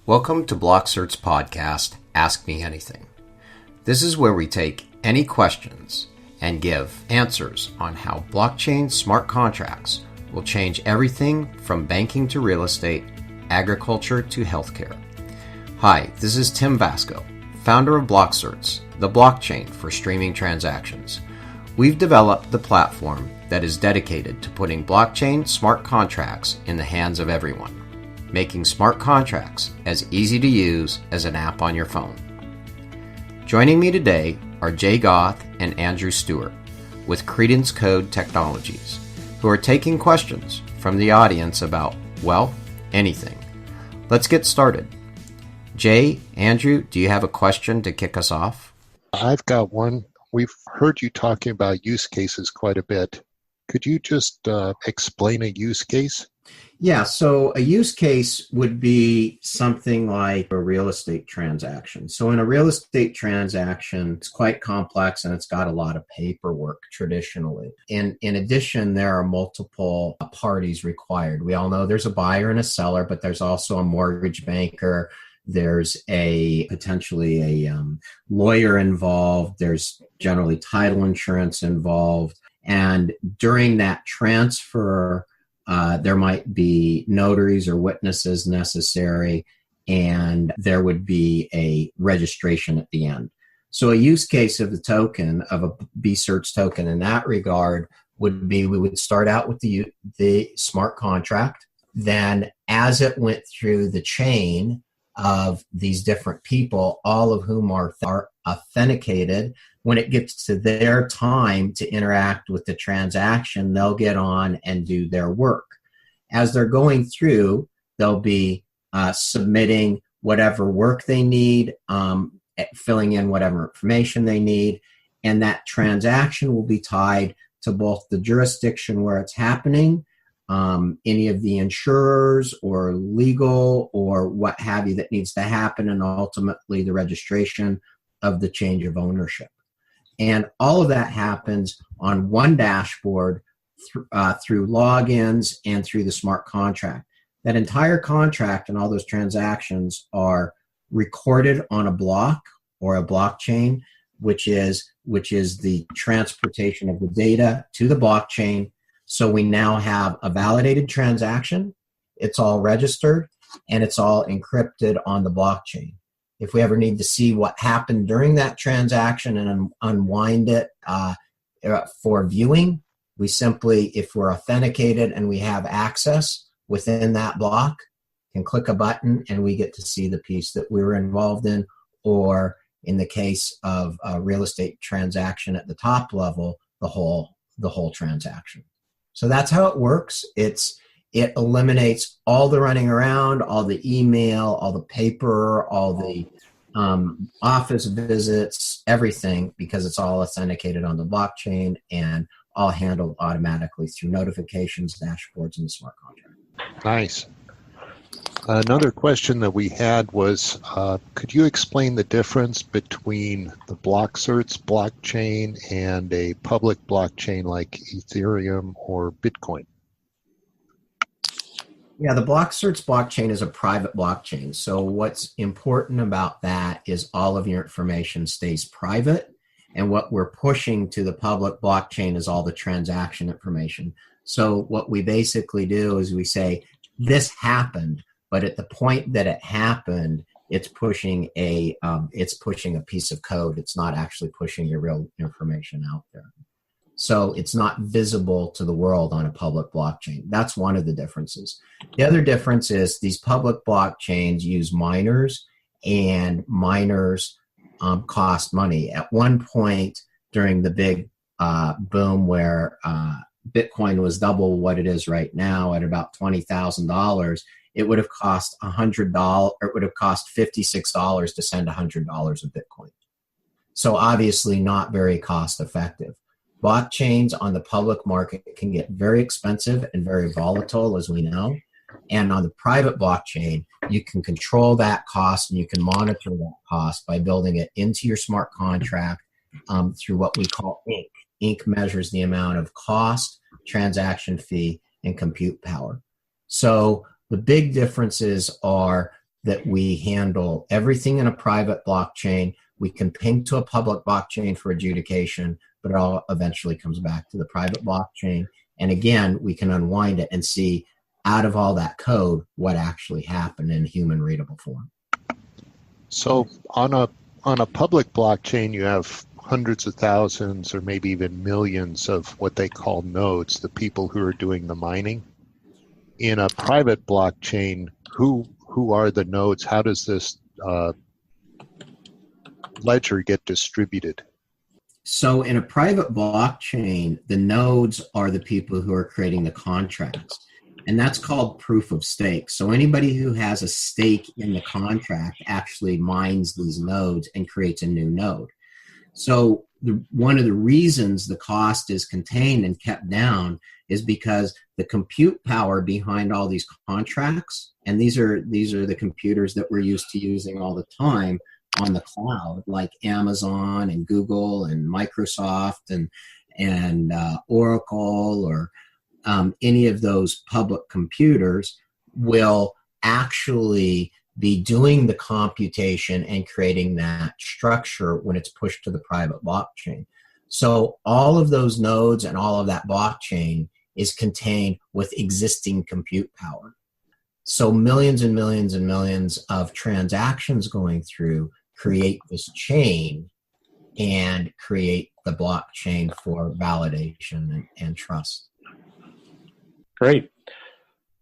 Welcome to BlockCerts podcast, Ask Me Anything. This is where we take any questions and give answers on how blockchain smart contracts will change everything from banking to real estate, agriculture to healthcare. Hi, this is Tim Vasko, founder of BlockCerts, the blockchain for streaming transactions. We've developed the platform that is dedicated to putting blockchain smart contracts in the hands of everyone, making smart contracts as easy to use as an app on your phone. Joining me today are Jay Goth and Andrew Stewart with Credence Code Technologies, who are taking questions from the audience about, well, anything. Let's get started. Jay, Andrew, do you have a question to kick us off? I've got one. We've heard you talking about use cases quite a bit. Could you just explain a use case? Yeah, so a use case would be something like a real estate transaction. So in a real estate transaction, it's quite complex and it's got a lot of paperwork traditionally. In addition, there are multiple parties required. We all know there's a buyer and a seller, but there's also a mortgage banker. There's potentially a lawyer involved. There's generally title insurance involved. And during that transfer, there might be notaries or witnesses necessary, and there would be a registration at the end. So a use case of the token, of a BCerts token in that regard, would be we would start out with the smart contract. Then as it went through the chain of these different people, all of whom are authenticated, when it gets to their time to interact with the transaction, they'll get on and do their work. As they're going through, they'll be submitting whatever work they need, filling in whatever information they need, and that transaction will be tied to both the jurisdiction where it's happening, any of the insurers or legal or what have you that needs to happen, and ultimately the registration of the change of ownership. And all of that happens on one dashboard through logins and through the smart contract. That entire contract and all those transactions are recorded on a block or a blockchain, which is the transportation of the data to the blockchain. So we now have a validated transaction, it's all registered, and it's all encrypted on the blockchain. If we ever need to see what happened during that transaction and unwind it for viewing, we simply, if we're authenticated and we have access within that block, can click a button and we get to see the piece that we were involved in, or in the case of a real estate transaction at the top level, the whole transaction. So that's how it works. It eliminates all the running around, all the email, all the paper, all the office visits, everything, because it's all authenticated on the blockchain and all handled automatically through notifications, dashboards, and the smart contract. Nice. Another question that we had was, could you explain the difference between the BlockCerts blockchain and a public blockchain like Ethereum or Bitcoin? Yeah, the BlockCerts blockchain is a private blockchain. So what's important about that is all of your information stays private. And what we're pushing to the public blockchain is all the transaction information. So what we basically do is we say, this happened, but at the point that it happened, it's pushing a piece of code. It's not actually pushing your real information out there. So it's not visible to the world on a public blockchain. That's one of the differences. The other difference is these public blockchains use miners, and miners cost money. At one point during the big boom where Bitcoin was double what it is right now at about $20,000, it would have cost $100, or it would have cost $56 to send $100 of Bitcoin. So obviously not very cost effective. Blockchains on the public market can get very expensive and very volatile, as we know. And on the private blockchain, you can control that cost and you can monitor that cost by building it into your smart contract through what we call Ink. Ink measures the amount of cost, transaction fee, and compute power. So the big differences are that we handle everything in a private blockchain. We can ping to a public blockchain for adjudication, but it all eventually comes back to the private blockchain. And again, we can unwind it and see out of all that code what actually happened in human readable form. So on a public blockchain, you have hundreds of thousands or maybe even millions of what they call nodes, the people who are doing the mining. In a private blockchain, who are the nodes? How does this ledger get distributed? So in a private blockchain, the nodes are the people who are creating the contracts. And that's called proof of stake. So anybody who has a stake in the contract actually mines these nodes and creates a new node. So one of the reasons the cost is contained and kept down is because the compute power behind all these contracts, and these are the computers that we're used to using all the time on the cloud, like Amazon and Google and Microsoft and Oracle or any of those public computers will actually be doing the computation and creating that structure when it's pushed to the private blockchain. So all of those nodes and all of that blockchain is contained with existing compute power. So millions and millions and millions of transactions going through create this chain and create the blockchain for validation and trust. Great.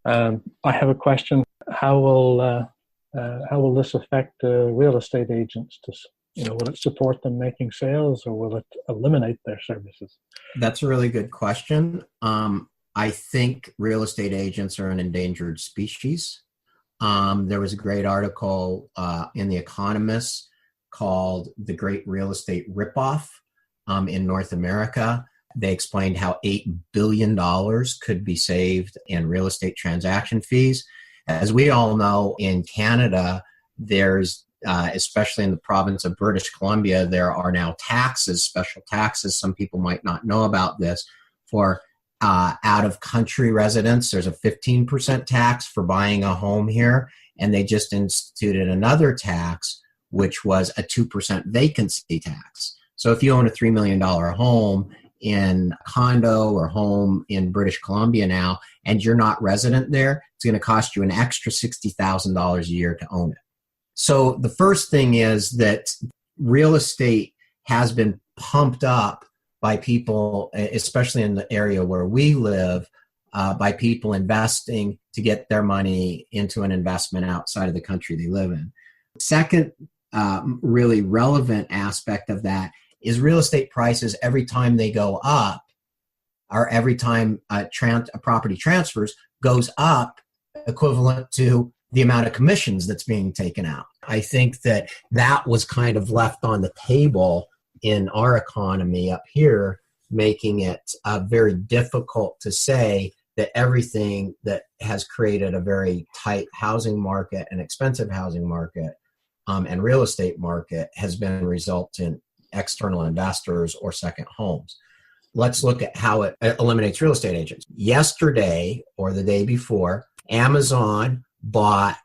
I have a question. How will this affect real estate agents? Will it support them making sales, or will it eliminate their services? That's a really good question. I think real estate agents are an endangered species. There was a great article in The Economist called "The Great Real Estate Ripoff" in North America. They explained how $8 billion could be saved in real estate transaction fees. As we all know, in Canada, there's, especially in the province of British Columbia, there are now taxes, special taxes. Some people might not know about this. For out-of-country residents, there's a 15% tax for buying a home here, and they just instituted another tax, which was a 2% vacancy tax. So if you own a $3 million home in a condo or home in British Columbia now, and you're not resident there, it's going to cost you an extra $60,000 a year to own it. So the first thing is that real estate has been pumped up by people, especially in the area where we live, by people investing to get their money into an investment outside of the country they live in. Second, really relevant aspect of that is real estate prices every time they go up, or every time a property transfers goes up, equivalent to the amount of commissions that's being taken out. I think that was kind of left on the table in our economy up here, making it very difficult to say that everything that has created a very tight housing market and expensive housing market and real estate market has been a result in external investors or second homes. Let's look at how it eliminates real estate agents. Yesterday or the day before, Amazon bought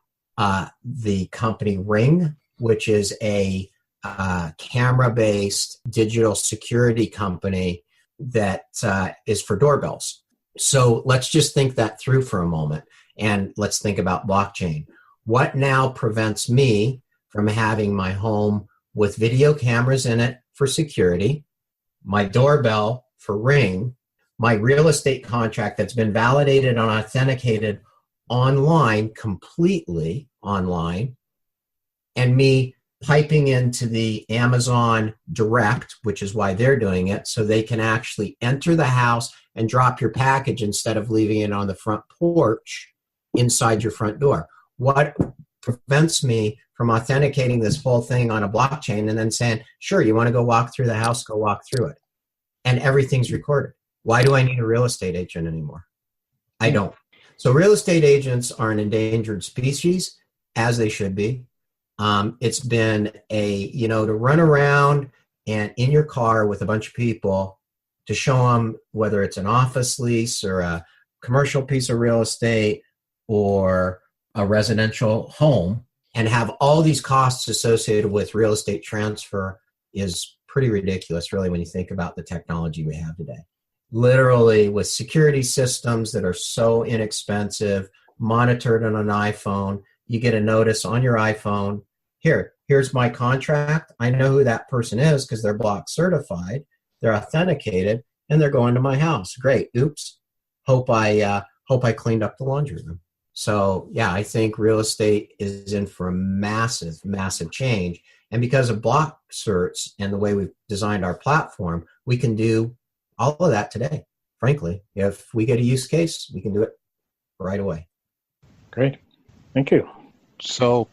the company Ring, which is a camera-based digital security company that is for doorbells. So let's just think that through for a moment, and let's think about blockchain. What now prevents me from having my home with video cameras in it for security, my doorbell for Ring, my real estate contract that's been validated and authenticated online, completely online, and me piping into the Amazon Direct, which is why they're doing it, so they can actually enter the house and drop your package instead of leaving it on the front porch inside your front door. What prevents me from authenticating this whole thing on a blockchain and then saying, sure, you want to go walk through the house, go walk through it. And everything's recorded. Why do I need a real estate agent anymore? I don't. So real estate agents are an endangered species, as they should be. It's been to run around and in your car with a bunch of people to show them whether it's an office lease or a commercial piece of real estate or a residential home, and have all these costs associated with real estate transfer is pretty ridiculous, really, when you think about the technology we have today. Literally, with security systems that are so inexpensive, monitored on an iPhone, you get a notice on your iPhone, here's my contract. I know who that person is because they're block certified, they're authenticated, and they're going to my house. Great. Oops. Hope I cleaned up the laundry room. So yeah, I think real estate is in for a massive, massive change. And because of BlockCerts and the way we've designed our platform, we can do all of that today. Frankly, if we get a use case, we can do it right away. Great. Thank you. So,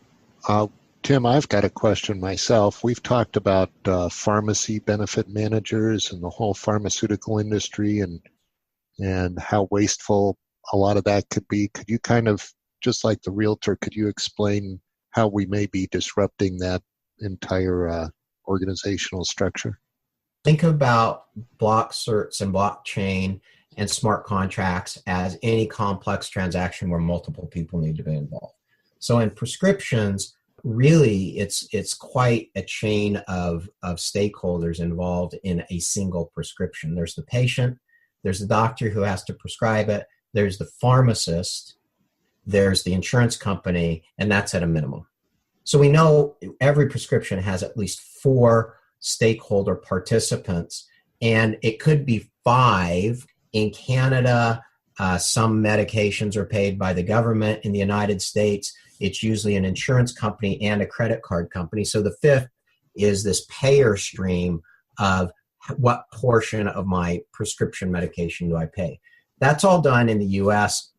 Tim, I've got a question myself. We've talked about pharmacy benefit managers and the whole pharmaceutical industry and how wasteful a lot of that could be. Could you kind of, just like the realtor, could you explain how we may be disrupting that entire organizational structure? Think about BlockCerts and blockchain and smart contracts as any complex transaction where multiple people need to be involved. So in prescriptions, really, it's quite a chain of stakeholders involved in a single prescription. There's the patient, there's the doctor who has to prescribe it, there's the pharmacist, there's the insurance company, and that's at a minimum. So we know every prescription has at least 4 stakeholder participants, and it could be 5. In Canada, some medications are paid by the government. In the United States, it's usually an insurance company and a credit card company. So the 5th is this payer stream of what portion of my prescription medication do I pay. That's all done in the U.S.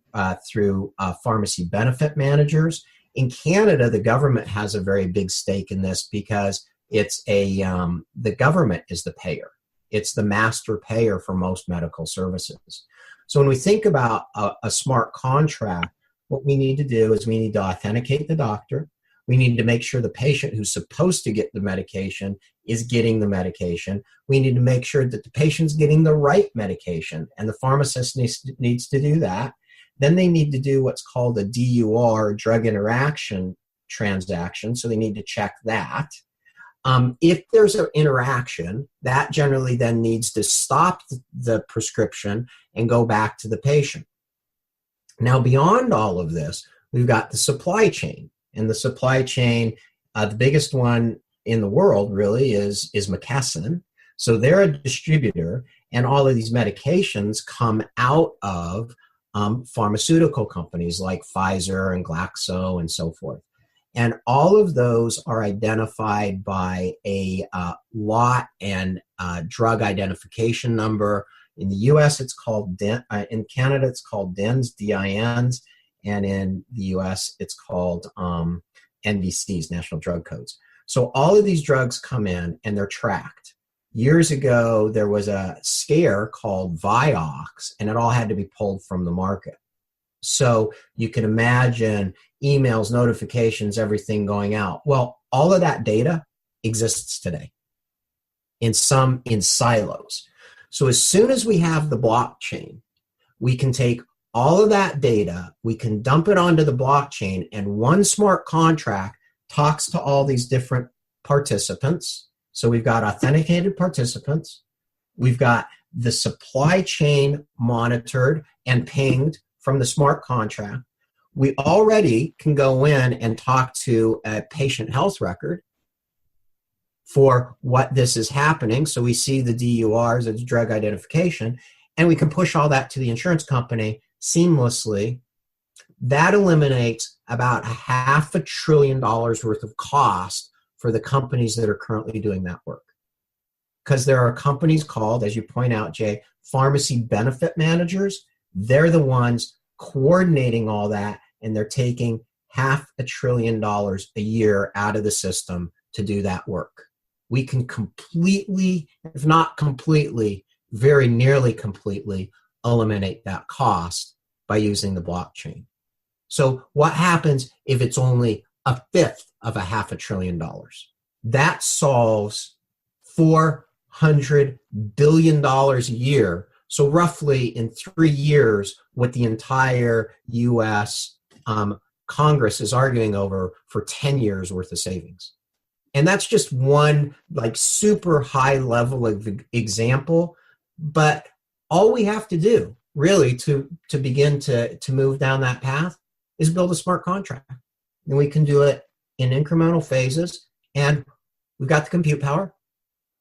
Through pharmacy benefit managers. In Canada, the government has a very big stake in this because it's the government is the payer. It's the master payer for most medical services. So when we think about a smart contract, what we need to do is we need to authenticate the doctor. We need to make sure the patient who's supposed to get the medication is getting the medication. We need to make sure that the patient's getting the right medication, and the pharmacist needs to do that. Then they need to do what's called a DUR, drug interaction transaction, so they need to check that. If there's an interaction, that generally then needs to stop the prescription and go back to the patient. Now, beyond all of this, we've got the supply chain. And the supply chain, the biggest one in the world really is McKesson. So they're a distributor, and all of these medications come out of pharmaceutical companies like Pfizer and Glaxo and so forth. And all of those are identified by a lot and drug identification number. In the U.S., it's called in Canada, it's called DINs, DINs, and in the U.S., it's called NDCs, National Drug Codes. So all of these drugs come in and they're tracked. Years ago, there was a scare called Vioxx, and it all had to be pulled from the market. So you can imagine emails, notifications, everything going out. Well, all of that data exists today in silos. So as soon as we have the blockchain, we can take all of that data, we can dump it onto the blockchain, and one smart contract talks to all these different participants. So we've got authenticated participants, we've got the supply chain monitored and pinged from the smart contract. We already can go in and talk to a patient health record for what this is happening. So we see the DURs, it's drug identification, and we can push all that to the insurance company seamlessly. That eliminates about $500 billion worth of cost for the companies that are currently doing that work. Because there are companies called, as you point out, Jay, pharmacy benefit managers. They're the ones coordinating all that, and they're taking $500 billion a year out of the system to do that work. We can completely, if not completely, very nearly completely eliminate that cost by using the blockchain. So what happens if it's only 1/5 of $500 billion? That solves $400 billion a year. So roughly in 3 years, what the entire U.S. Congress is arguing over for 10 years worth of savings. And that's just one like super high level of example. But all we have to do really to begin to move down that path is build a smart contract. And we can do it in incremental phases. And we've got the compute power.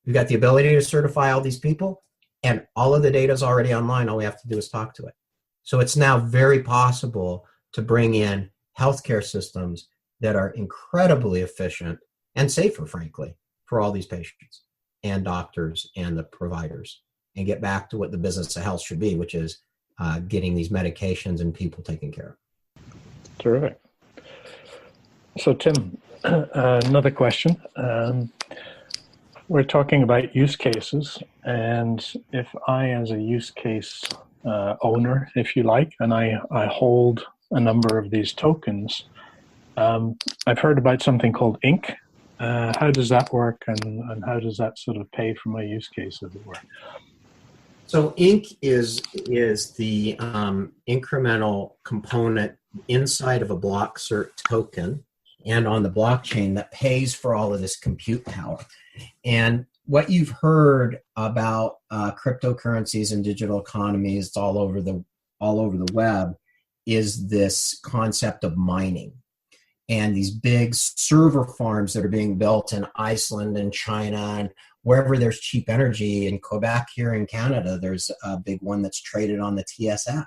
We've got the ability to certify all these people. And all of the data is already online. All we have to do is talk to it. So it's now very possible to bring in healthcare systems that are incredibly efficient and safer, frankly, for all these patients and doctors and the providers, and get back to what the business of health should be, which is getting these medications and people taken care of. Terrific. So, Tim, another question. We're talking about use cases, and if I, as a use case owner, if you like, and I hold a number of these tokens, I've heard about something called Inc. How does that work, and how does that sort of pay for my use case, as it were? So Inc. is the incremental component inside of a BlockCert token and on the blockchain that pays for all of this compute power. And what you've heard about cryptocurrencies and digital economies all over the web is this concept of mining. And these big server farms that are being built in Iceland and China and wherever there's cheap energy. In Quebec here in Canada, there's a big one that's traded on the TSX.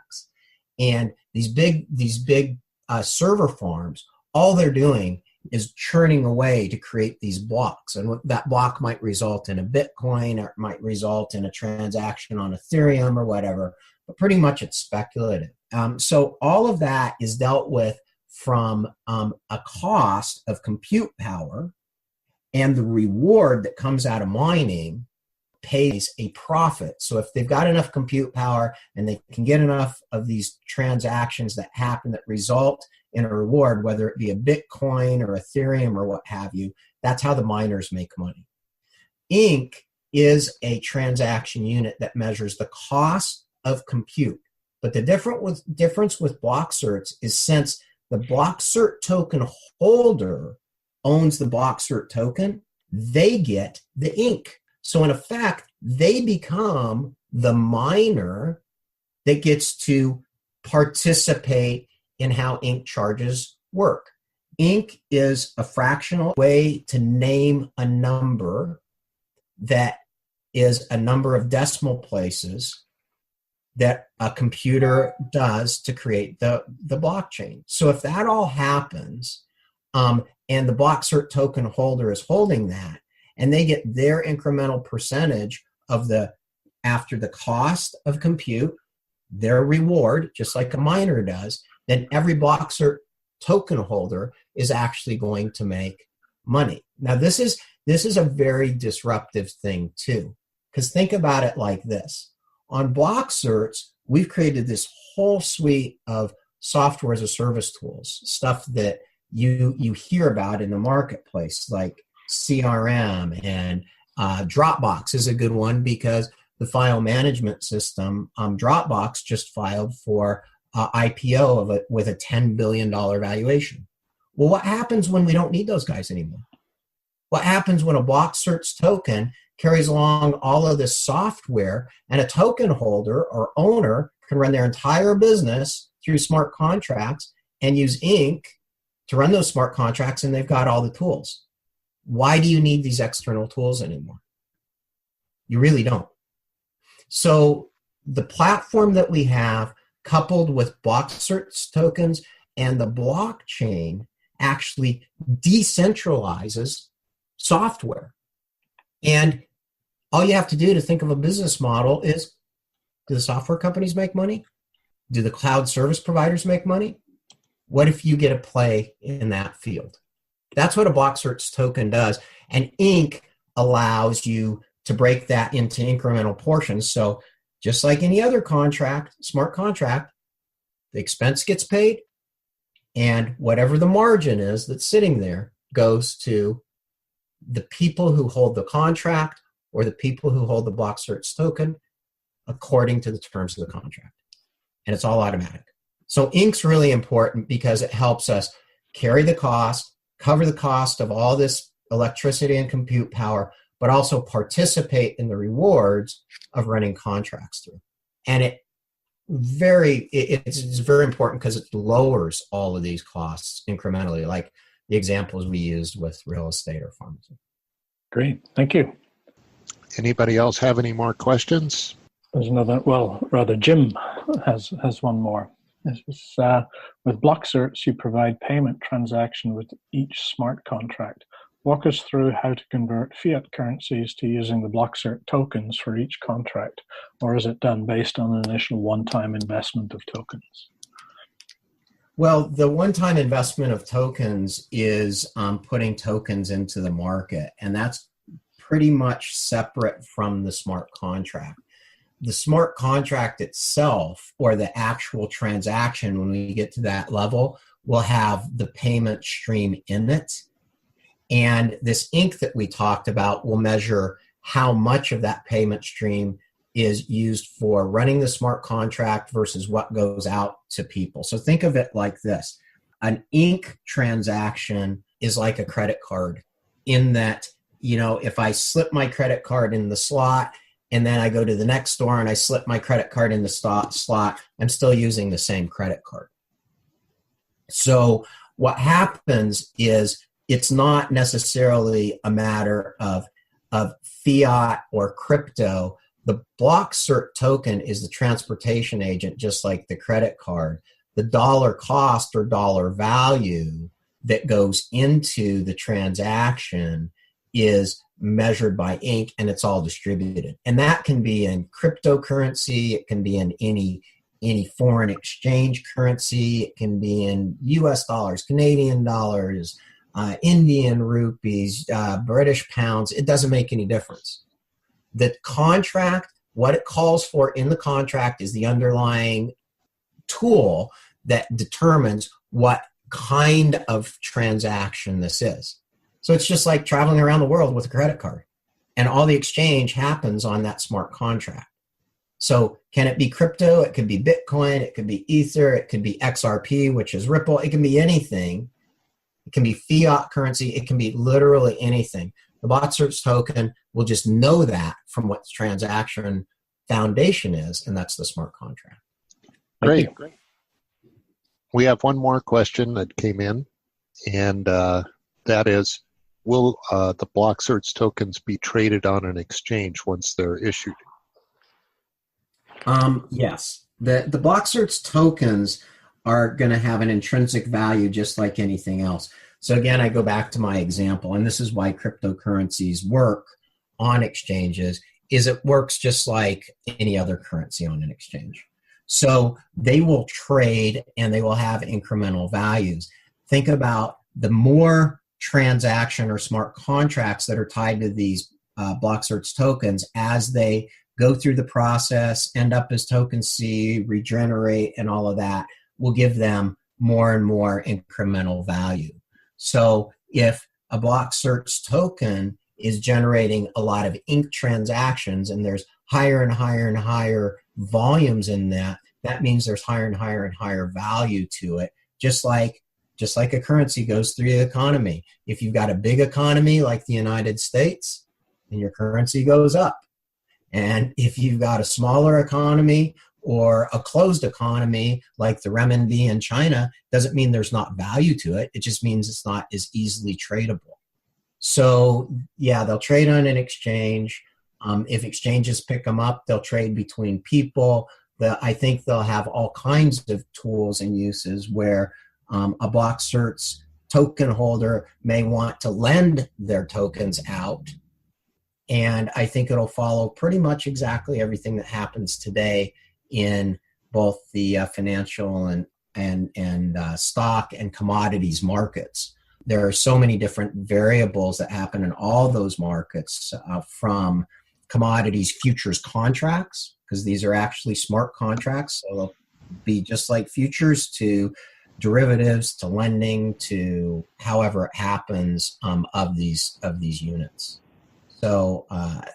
And these big server farms, all they're doing is churning away to create these blocks. And that block might result in a Bitcoin, or it might result in a transaction on Ethereum or whatever, but pretty much it's speculative. So all of that is dealt with from a cost of compute power, and the reward that comes out of mining pays a profit. So if they've got enough compute power and they can get enough of these transactions that happen that result in a reward, whether it be a Bitcoin or Ethereum or what have you, that's how the miners make money. Inc. is a transaction unit that measures the cost of compute. But the difference with BlockCerts is, since the BlockCert token holder owns the BlockCert token, they get the Inc. So in effect, they become the miner that gets to participate in how Inc. charges work. Inc. is a fractional way to name a number that is a number of decimal places that a computer does to create the blockchain. So if that all happens, and the BlockCert token holder is holding that, and they get their incremental percentage of after the cost of compute, their reward, just like a miner does, then every BlockCert token holder is actually going to make money. Now, this is a very disruptive thing too, because think about it like this. On BlockCerts, we've created this whole suite of software as a service tools, stuff that you hear about in the marketplace, like CRM, and Dropbox is a good one because the file management system, Dropbox just filed for IPO with a $10 billion valuation. Well, what happens when we don't need those guys anymore? What happens when a BlockCerts token carries along all of this software, and a token holder or owner can run their entire business through smart contracts and use Inc. to run those smart contracts, and they've got all the tools? Why do you need these external tools anymore? You really don't. So the platform that we have, coupled with BlockCerts tokens and the blockchain, actually decentralizes software. And all you have to do to think of a business model is, do the software companies make money? Do the cloud service providers make money? What if you get a play in that field? That's what a BlockCerts token does. And Inc. allows you to break that into incremental portions. So just like any other contract, smart contract, the expense gets paid, and whatever the margin is that's sitting there goes to the people who hold the contract or the people who hold the BlockCerts token according to the terms of the contract. And it's all automatic. So ink's really important because it helps us carry the cost, cover the cost of all this electricity and compute power, but also participate in the rewards of running contracts through. And it's very important because it lowers all of these costs incrementally, like the examples we used with real estate or pharmacy. Great, thank you. Anybody else have any more questions? There's another, Jim has one more. This is, with BlockCerts, you provide payment transaction with each smart contract. Walk us through how to convert fiat currencies to using the BlockCert tokens for each contract, or is it done based on an initial one-time investment of tokens? Well, the one-time investment of tokens is putting tokens into the market, and that's pretty much separate from the smart contract. The smart contract itself, or the actual transaction, when we get to that level, will have the payment stream in it. And this ink that we talked about will measure how much of that payment stream is used for running the smart contract versus what goes out to people. So think of it like this. An ink transaction is like a credit card in that, if I slip my credit card in the slot and then I go to the next store and I slip my credit card in the slot, I'm still using the same credit card. So what happens is it's not necessarily a matter of fiat or crypto. The BlockCert token is the transportation agent, just like the credit card. The dollar cost or dollar value that goes into the transaction is measured by ink, and it's all distributed. And that can be in cryptocurrency, it can be in any foreign exchange currency, it can be in US dollars, Canadian dollars, Indian rupees, British pounds. It doesn't make any difference. The contract, what it calls for in the contract is the underlying tool that determines what kind of transaction this is. So it's just like traveling around the world with a credit card, and all the exchange happens on that smart contract. So can it be crypto? It could be Bitcoin, it could be Ether, it could be XRP, which is Ripple, it can be anything. It can be fiat currency, it can be literally anything. The BlockCerts token will just know that from what the transaction foundation is, and that's the smart contract. Great. We have one more question that came in, and that is, will the BlockCerts tokens be traded on an exchange once they're issued? Yes. The BlockCerts tokens are going to have an intrinsic value just like anything else. So again, I go back to my example, and this is why cryptocurrencies work on exchanges, is it works just like any other currency on an exchange. So they will trade and they will have incremental values. Think about the more transaction or smart contracts that are tied to these BlockCerts tokens as they go through the process, end up as token C, regenerate, and all of that will give them more and more incremental value. So if a BlockCerts token is generating a lot of ink transactions and there's higher and higher and higher volumes in that, that means there's higher and higher and higher value to it, just like a currency goes through the economy. If you've got a big economy like the United States, then your currency goes up. And if you've got a smaller economy or a closed economy like the renminbi in China, doesn't mean there's not value to it. It just means it's not as easily tradable. So yeah, they'll trade on an exchange. If exchanges pick them up, they'll trade between people. I think they'll have all kinds of tools and uses where a BlockCerts token holder may want to lend their tokens out. And I think it'll follow pretty much exactly everything that happens today in both the financial and stock and commodities markets. There are so many different variables that happen in all those markets, from commodities futures contracts, because these are actually smart contracts. So they'll be just like futures, to derivatives, to lending, to however it happens of these units. So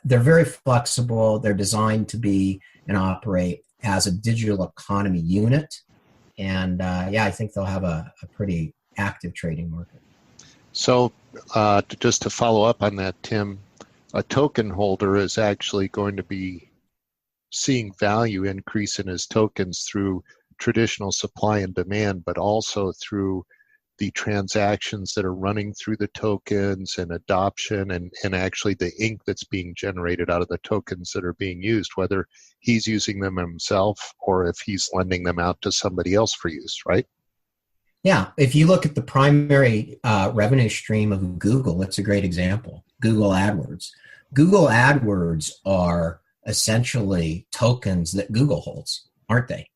they're very flexible. They're designed to be and operate as a digital economy unit. And I think they'll have a pretty active trading market. So just to follow up on that, Tim, a token holder is actually going to be seeing value increase in his tokens through traditional supply and demand, but also through the transactions that are running through the tokens and adoption and actually the ink that's being generated out of the tokens that are being used, whether he's using them himself or if he's lending them out to somebody else for use, right? Yeah, if you look at the primary revenue stream of Google, it's a great example. Google AdWords. Google AdWords are essentially tokens that Google holds, aren't they?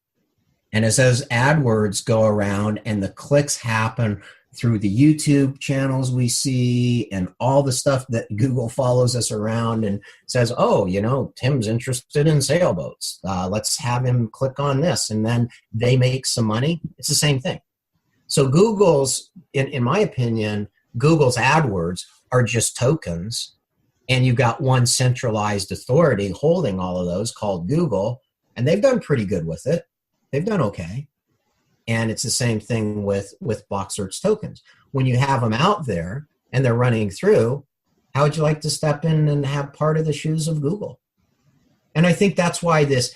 And as those AdWords go around and the clicks happen through the YouTube channels we see and all the stuff that Google follows us around and says, oh, Tim's interested in sailboats. Let's have him click on this. And then they make some money. It's the same thing. So Google's, in my opinion, Google's AdWords are just tokens. And you've got one centralized authority holding all of those called Google. And they've done pretty good with it. They've done okay. And it's the same thing with BlockCerts tokens. When you have them out there and they're running through, how would you like to step in and have part of the shoes of Google? And I think that's why this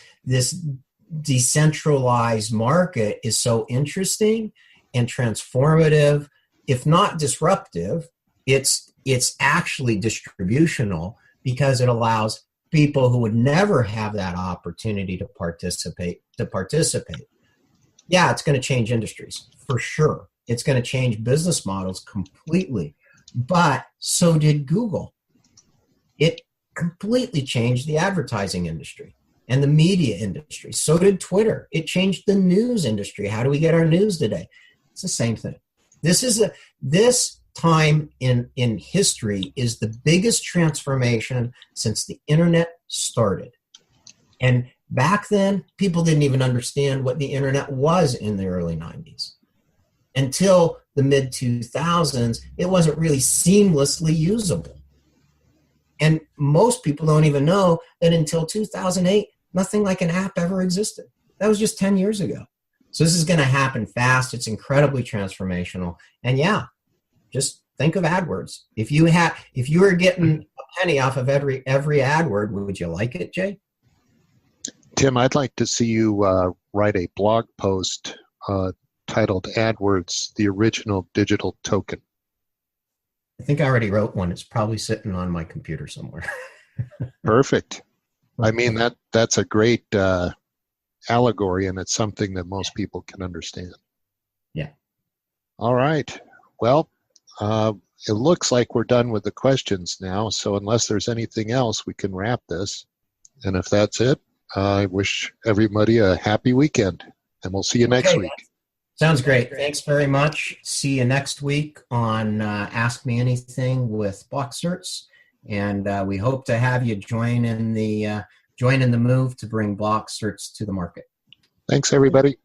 decentralized market is so interesting and transformative. If not disruptive, it's actually distributional because it allows people who would never have that opportunity to participate. Yeah, it's going to change industries for sure. It's going to change business models completely. But so did Google. It completely changed the advertising industry and the media industry. So did Twitter. It changed the news industry. How do we get our news today? It's the same thing. This time in history is the biggest transformation since the internet started. And back then, people didn't even understand what the internet was in the early 90s. Until the mid 2000s, it wasn't really seamlessly usable. And most people don't even know that until 2008, nothing like an app ever existed. That was just 10 years ago. So this is going to happen fast. It's incredibly transformational. And yeah, just think of AdWords. If you were getting a penny off of every AdWord, would you like it, Jay? Tim, I'd like to see you write a blog post titled AdWords, the original digital token. I think I already wrote one. It's probably sitting on my computer somewhere. Perfect. I mean, that's a great allegory, and it's something that most people can understand. Yeah. All right. Well, it looks like we're done with the questions now. So unless there's anything else, we can wrap this. And if that's it, I wish everybody a happy weekend, and we'll see you next week. Sounds great. Thanks very much. See you next week on Ask Me Anything with BlockCerts, and we hope to have you join in the move to bring BlockCerts to the market. Thanks, everybody.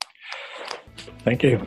Thank you.